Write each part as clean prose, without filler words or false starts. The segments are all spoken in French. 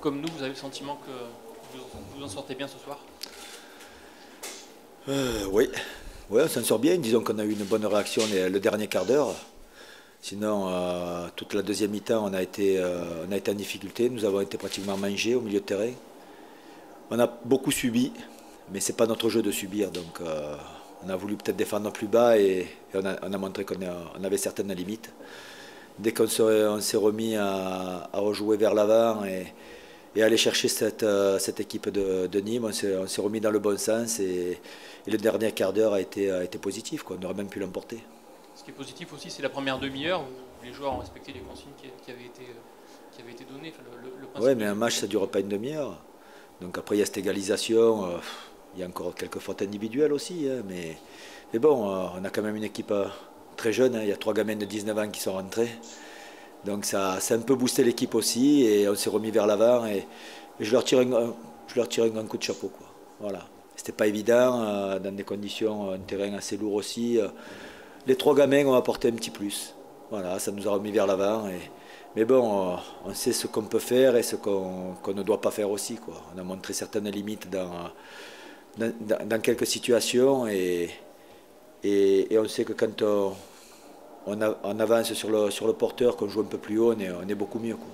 comme nous, vous avez le sentiment que vous en sortez bien ce soir? Oui, ouais, on s'en sort bien. Disons qu'on a eu une bonne réaction le dernier quart d'heure. Sinon, toute la deuxième mi-temps, on a été en difficulté. Nous avons été pratiquement mangés au milieu de terrain. On a beaucoup subi, mais ce n'est pas notre jeu de subir. Donc, on a voulu peut-être défendre plus bas et on a montré qu'on avait certaines limites. Dès qu'on s'est remis à rejouer vers l'avant et aller chercher cette équipe de Nîmes, on s'est remis dans le bon sens et le dernier quart d'heure a été positif, quoi. On aurait même pu l'emporter. Ce qui est positif aussi, c'est la première demi-heure où les joueurs ont respecté les consignes qui avaient été données. Enfin, oui, mais un match, ça ne dure pas une demi-heure. Donc après, il y a cette égalisation. Il y a encore quelques fautes individuelles aussi. Hein, mais bon, on a quand même une équipe très jeune. Hein, il y a 3 gamins de 19 ans qui sont rentrés. Donc ça a un peu boosté l'équipe aussi. Et on s'est remis vers l'avant. Et je leur tire un grand coup de chapeau, quoi. Voilà. C'était pas évident, dans des conditions, un terrain assez lourd aussi. Les 3 gamins ont apporté un petit plus. Voilà, ça nous a remis vers l'avant. Mais bon, on sait ce qu'on peut faire et ce qu'on ne doit pas faire aussi, quoi. On a montré certaines limites dans quelques situations et on sait que quand on avance sur le porteur, qu'on joue un peu plus haut, on est beaucoup mieux, quoi.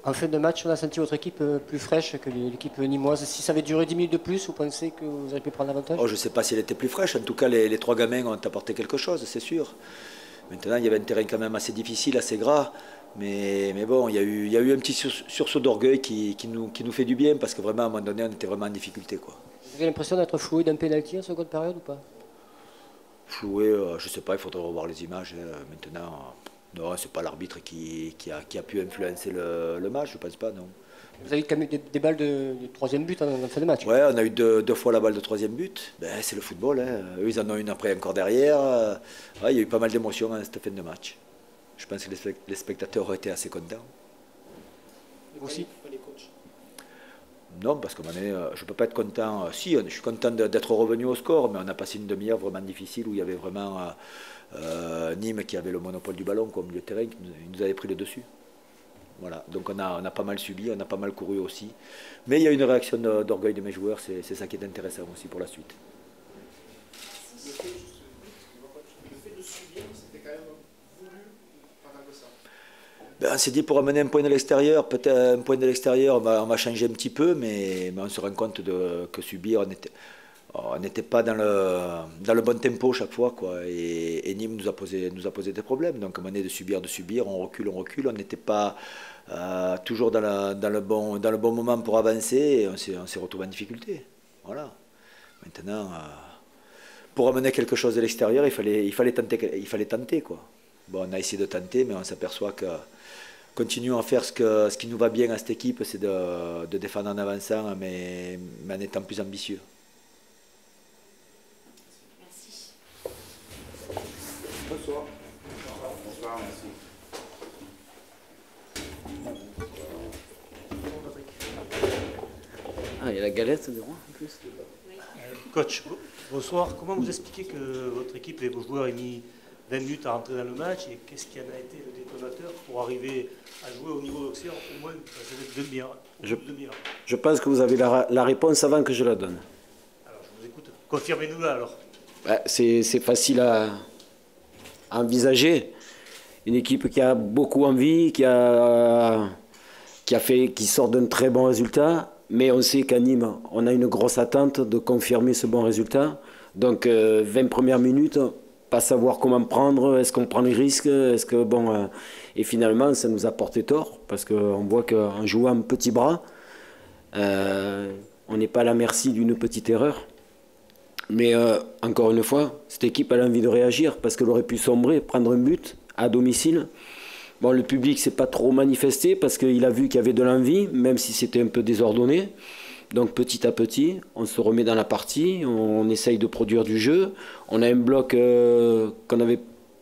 En fin de match, on a senti votre équipe plus fraîche que l'équipe nîmoise. Si ça avait duré 10 minutes de plus, vous pensez que vous auriez pu prendre l'avantage? Je ne sais pas si elle était plus fraîche. En tout cas, les 3 gamins ont apporté quelque chose, c'est sûr. Maintenant, il y avait un terrain quand même assez difficile, assez gras. Mais bon, il y a eu un petit sursaut d'orgueil qui nous fait du bien parce que vraiment, à un moment donné, on était vraiment en difficulté, quoi. Vous avez l'impression d'être floué d'un pénalty en seconde période ou pas? Floué, je ne sais pas, il faudrait revoir les images. Maintenant, non, ce n'est pas l'arbitre qui a pu influencer le match, je ne pense pas, non. Vous avez quand même des balles de troisième but en fin de match? Oui, on a eu deux fois la balle de troisième but. Ben, c'est le football. Hein. Eux, ils en ont une après encore derrière. Ouais, il y a eu pas mal d'émotions à cette fin de match. Je pense que les spectateurs ont été assez contents. Vous aussi? Non, parce que je ne peux pas être content. Si, je suis content d'être revenu au score, mais on a passé une demi-heure vraiment difficile où il y avait vraiment Nîmes qui avait le monopole du ballon comme milieu de terrain, qui nous avait pris le dessus. Voilà, donc on a pas mal subi, on a pas mal couru aussi. Mais il y a une réaction d'orgueil de mes joueurs, c'est ça qui est intéressant aussi pour la suite. Le fait de subir, c'était quand même voulu par ça. Ben, on s'est dit pour amener un point de l'extérieur, peut-être un point de l'extérieur, on va changer un petit peu, mais on se rend compte que subir, on n'était pas dans le bon tempo chaque fois, quoi. Et Nîmes nous a posé des problèmes. Donc, à un moment donné, de subir, on recule. On n'était pas toujours dans le bon moment pour avancer. Et on s'est retrouvé en difficulté. Voilà. Maintenant, pour amener quelque chose de l'extérieur, il fallait tenter, quoi. Bon, on a essayé de tenter, mais on s'aperçoit que continuons à faire ce qui nous va bien à cette équipe, c'est de défendre en avançant, mais en étant plus ambitieux. Bonsoir. Bonsoir, merci. Ah, il y a la galette de roi en plus. Coach, bonsoir. Comment vous expliquez que votre équipe et vos joueurs aient mis 20 minutes à rentrer dans le match et qu'est-ce qui en a été le détonateur pour arriver à jouer au niveau d'Auxerre au moins cette demi-heure? Je pense que vous avez la réponse avant que je la donne. Alors, je vous écoute. Confirmez-nous-la alors. C'est facile à envisager. Une équipe qui a beaucoup envie, qui sort d'un très bon résultat, mais on sait qu'à Nîmes, on a une grosse attente de confirmer ce bon résultat. Donc 20 premières minutes, pas savoir comment prendre, est-ce qu'on prend les risques, est-ce que bon, et finalement ça nous a porté tort parce qu'on voit qu'en jouant petit bras, on n'est pas à la merci d'une petite erreur. Mais encore une fois, cette équipe a envie de réagir parce qu'elle aurait pu sombrer, prendre un but à domicile. Bon, le public s'est pas trop manifesté parce qu'il a vu qu'il y avait de l'envie, même si c'était un peu désordonné. Donc petit à petit, on se remet dans la partie, on essaye de produire du jeu. On a un bloc qu'on n'avait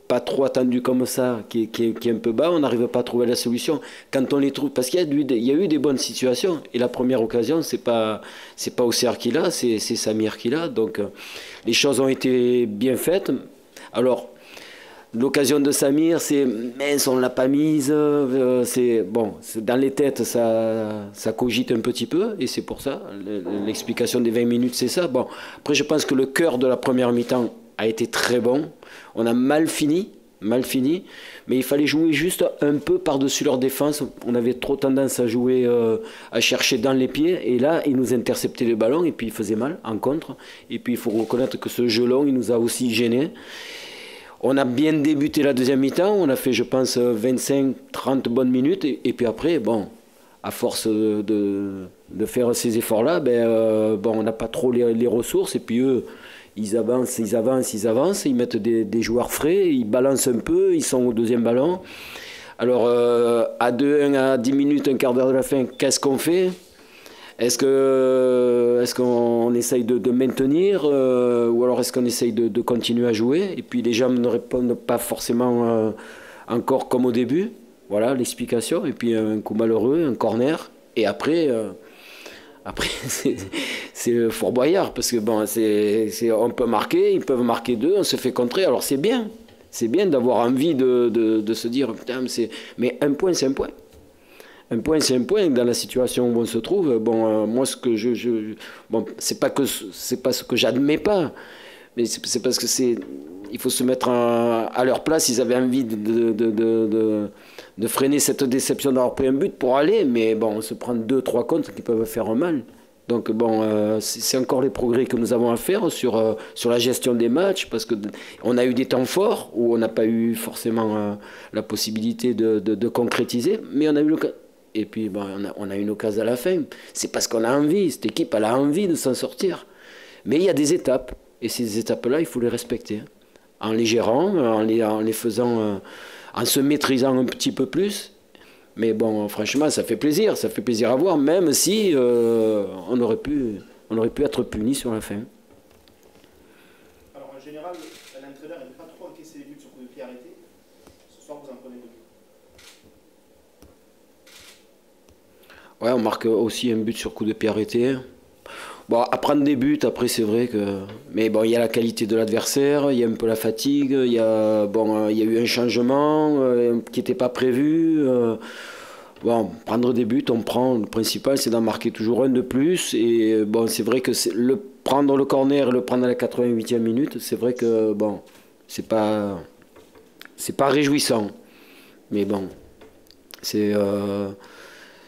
pas trop attendu comme ça, qui est un peu bas, on n'arrive pas à trouver la solution. Quand on les trouve, parce qu'il y a eu des bonnes situations, et la première occasion, c'est pas Auxerre qui l'a, c'est Samir qui l'a. Donc les choses ont été bien faites. Alors, L'occasion de Samir, c'est mince, on ne l'a pas mise. C'est bon, dans les têtes, ça cogite un petit peu, et c'est pour ça. L'explication des 20 minutes, c'est ça. Bon, après, je pense que le cœur de la première mi-temps a été très bon. On a mal fini, mais il fallait jouer juste un peu par-dessus leur défense. On avait trop tendance à jouer, à chercher dans les pieds, et là, ils nous interceptaient les ballons, et puis ils faisaient mal en contre. Et puis, il faut reconnaître que ce jeu long, il nous a aussi gênés. On a bien débuté la deuxième mi-temps, on a fait, je pense, 25-30 bonnes minutes, et puis après, bon, à force de faire ces efforts-là, bon, on n'a pas trop les ressources, et puis eux, ils avancent, ils mettent des joueurs frais, ils balancent un peu, ils sont au deuxième ballon. Alors, à 2-1, à 10 minutes, un quart d'heure de la fin, qu'est-ce qu'on fait ? Est-ce qu'on essaye de maintenir ou alors est-ce qu'on essaye de continuer à jouer? Et puis les gens ne répondent pas forcément encore comme au début. Voilà l'explication. Et puis un coup malheureux, un corner. Et après c'est le Fort Boyard. Parce que bon, on peut marquer, ils peuvent marquer 2, on se fait contrer. Alors c'est bien. C'est bien d'avoir envie de se dire, putain, mais un point, c'est un point. Un point, c'est un point dans la situation où on se trouve. Bon, moi, ce que bon, c'est pas ce que j'admets pas, mais c'est parce que il faut se mettre à leur place. Ils avaient envie de freiner cette déception d'avoir pris un but pour aller, mais bon, on se prend 2-3 contre qui peuvent faire mal. Donc bon, c'est encore les progrès que nous avons à faire sur la gestion des matchs, parce qu'on a eu des temps forts où on n'a pas eu forcément la possibilité de concrétiser, mais on a eu l'occasion. Et puis bon, on a une occasion à la fin. C'est parce qu'on a envie, cette équipe elle a envie de s'en sortir. Mais il y a des étapes, et ces étapes-là, il faut les respecter. En les gérant, en les faisant, en se maîtrisant un petit peu plus. Mais bon, franchement, ça fait plaisir à voir, même si on aurait pu être puni sur la fin. Alors en général, l'entraîneur n'aime pas trop encaisser les buts sur coup de pied arrêté. Ce soir, vous en prenez beaucoup. Ouais, on marque aussi un but sur coup de pied arrêté. Bon, à prendre des buts, après c'est vrai que... Mais bon, il y a la qualité de l'adversaire, il y a un peu la fatigue, il y a eu un changement qui n'était pas prévu. Bon, prendre des buts, on prend. Le principal, c'est d'en marquer toujours un de plus. Et bon, c'est vrai que prendre le corner et le prendre à la 88e minute, c'est vrai que bon, c'est pas réjouissant. Mais bon,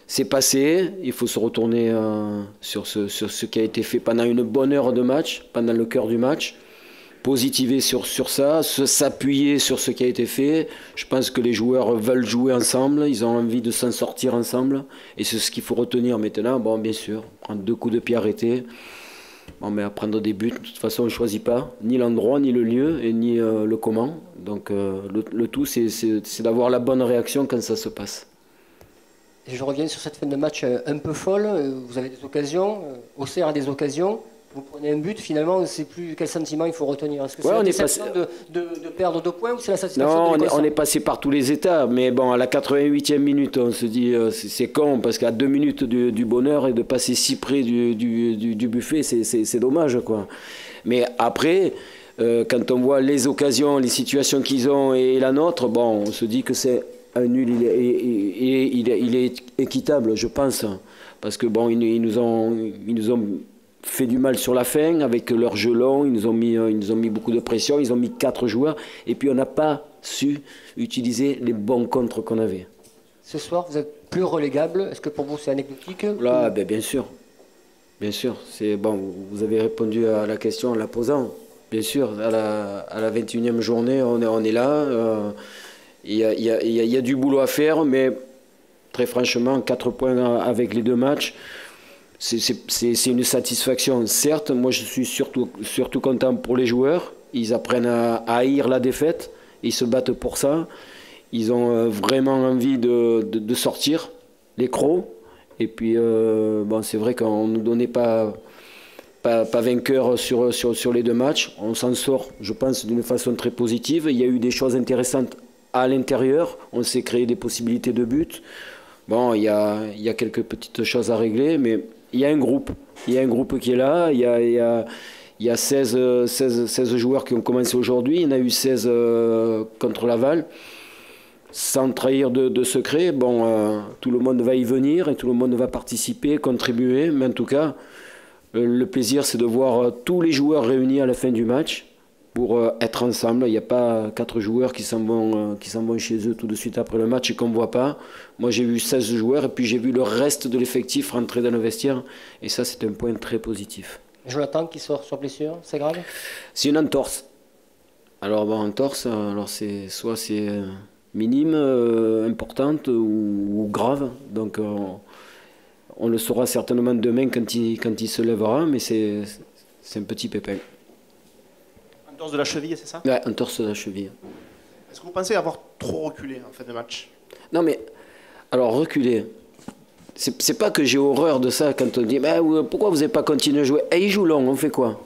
c'est passé, il faut se retourner sur ce qui a été fait pendant une bonne heure de match, pendant le cœur du match, positiver sur ça, s'appuyer sur ce qui a été fait. Je pense que les joueurs veulent jouer ensemble, ils ont envie de s'en sortir ensemble, et c'est ce qu'il faut retenir maintenant. Bon, bien sûr, prendre 2 coups de pied arrêtés, bon, mais à prendre des buts, de toute façon on ne choisit pas, ni l'endroit, ni le lieu, et ni le comment. Donc le tout, c'est d'avoir la bonne réaction quand ça se passe. Et je reviens sur cette fin de match un peu folle. Vous avez des occasions, Auxerre a des occasions. Vous prenez un but, finalement, on ne sait plus quel sentiment il faut retenir. Est-ce que c'est la déception de perdre 2 points ou c'est la satisfaction? Non, on est passé par tous les états. Mais bon, à la 88e minute, on se dit c'est con, parce qu'à 2 minutes du bonheur et de passer si près du buffet, c'est dommage, quoi. Mais après, quand on voit les occasions, les situations qu'ils ont et la nôtre, bon, on se dit que c'est un nul, il est équitable, je pense, parce que bon, ils nous ont fait du mal sur la fin avec leur jeu long, ils nous ont mis beaucoup de pression, ils ont mis 4 joueurs, et puis on n'a pas su utiliser les bons contres qu'on avait. Ce soir, vous êtes plus relégable. Est-ce que pour vous c'est anecdotique? Là, ben, bien sûr, c'est bon. Vous avez répondu à la question en la posant. Bien sûr, à la 21e journée, on est là. Il y a du boulot à faire, mais très franchement, 4 points avec les 2 matchs, c'est une satisfaction. Certes, moi je suis surtout content pour les joueurs. Ils apprennent à haïr la défaite, ils se battent pour ça. Ils ont vraiment envie de sortir les crocs. Et puis, bon, c'est vrai qu'on ne nous donnait pas vainqueur sur les 2 matchs. On s'en sort, je pense, d'une façon très positive. Il y a eu des choses intéressantes à l'intérieur, on s'est créé des possibilités de but. Bon, il y a quelques petites choses à régler, mais il y a un groupe qui est là, il y Il y a 16 joueurs qui ont commencé aujourd'hui. Il y en a eu 16 contre Laval. Sans trahir de secret, bon, tout le monde va y venir et tout le monde va participer, contribuer. Mais en tout cas, le plaisir, c'est de voir tous les joueurs réunis à la fin du match pour être ensemble. Il n'y a pas 4 joueurs qui s'en vont chez eux tout de suite après le match et qu'on ne voit pas. Moi, j'ai vu 16 joueurs et puis j'ai vu le reste de l'effectif rentrer dans le vestiaire. Et ça, c'est un point très positif. Jonathan qui sort sur blessure, c'est grave? C'est une entorse. Alors, bon, entorse, alors soit c'est minime, importante ou grave. Donc, on le saura certainement demain quand il se lèvera, mais c'est un petit pépin. Entorse de la cheville, c'est ça? Ouais, entorse de la cheville. Est-ce que vous pensez avoir trop reculé en fin de match? Non, mais alors reculer. C'est pas que j'ai horreur de ça quand on dit pourquoi vous n'avez pas continué à jouer? Ils jouent long, on fait quoi?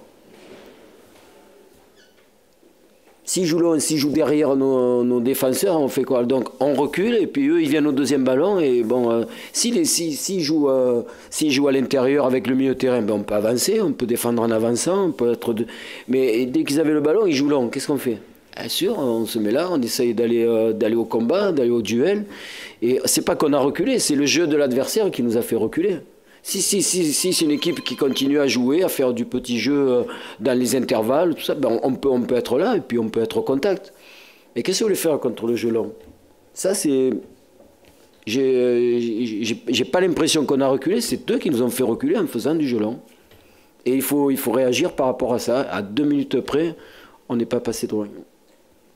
S'ils jouent long, s'ils jouent derrière nos défenseurs, on fait quoi? Donc on recule et puis eux ils viennent au deuxième ballon et bon, s'ils jouent à l'intérieur avec le milieu de terrain, ben, on peut avancer, on peut défendre en avançant, on peut être mais dès qu'ils avaient le ballon, ils jouent long. Qu'est-ce qu'on fait? Bien sûr, on se met là, on essaye d'aller au combat, d'aller au duel. Et c'est pas qu'on a reculé, c'est le jeu de l'adversaire qui nous a fait reculer. Si c'est une équipe qui continue à jouer, à faire du petit jeu dans les intervalles, tout ça, ben on peut être là et puis on peut être au contact. Mais qu'est-ce que vous voulez faire contre le jeu long? Ça, c'est... J'ai pas l'impression qu'on a reculé, c'est eux qui nous ont fait reculer en faisant du jeu long. Et il faut réagir par rapport à ça. À 2 minutes près, on n'est pas passé de loin.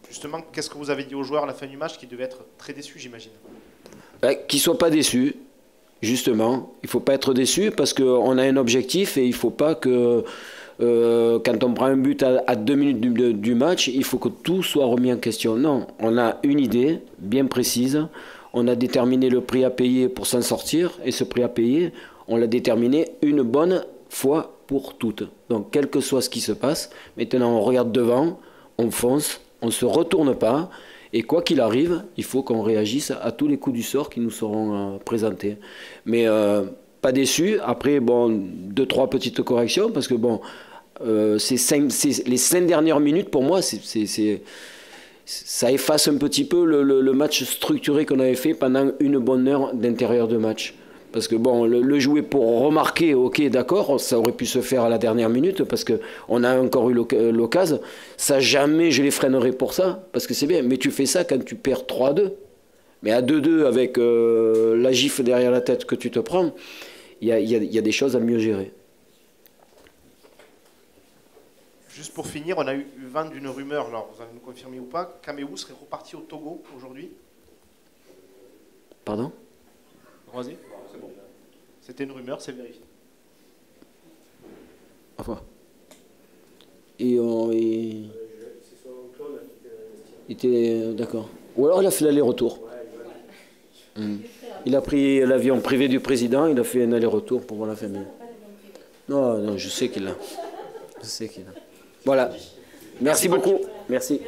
Justement, qu'est-ce que vous avez dit aux joueurs à la fin du match qui devaient être très déçus, j'imagine? Qu'ils ne soient pas déçus, justement. Il ne faut pas être déçu parce qu'on a un objectif et il ne faut pas que, quand on prend un but à 2 minutes du match, il faut que tout soit remis en question. Non, on a une idée bien précise. On a déterminé le prix à payer pour s'en sortir et ce prix à payer, on l'a déterminé une bonne fois pour toutes. Donc, quel que soit ce qui se passe, maintenant on regarde devant, on fonce, on ne se retourne pas. Et quoi qu'il arrive, il faut qu'on réagisse à tous les coups du sort qui nous seront présentés. Mais pas déçu. Après, bon, 2-3 petites corrections, parce que bon, les 5 dernières minutes, pour moi, ça efface un petit peu le match structuré qu'on avait fait pendant une bonne heure d'intérieur de match. Parce que bon, le jouer pour remarquer, ok, d'accord, ça aurait pu se faire à la dernière minute parce qu'on a encore eu l'occasion. Ça, jamais je les freinerai pour ça, parce que c'est bien. Mais tu fais ça quand tu perds 3-2. Mais à 2-2, avec la gifle derrière la tête que tu te prends, il y a des choses à mieux gérer. Juste pour finir, on a eu vent d'une rumeur, alors vous allez nous confirmer ou pas, Kaméou serait reparti au Togo aujourd'hui. Pardon? Croisé. C'était une rumeur, c'est vérifié. Enfin. Il était d'accord. Ou alors il a fait l'aller-retour. Il a pris l'avion privé du président, il a fait un aller-retour pour voir la famille. Non, je sais qu'il l'a. Voilà. Merci beaucoup. Merci.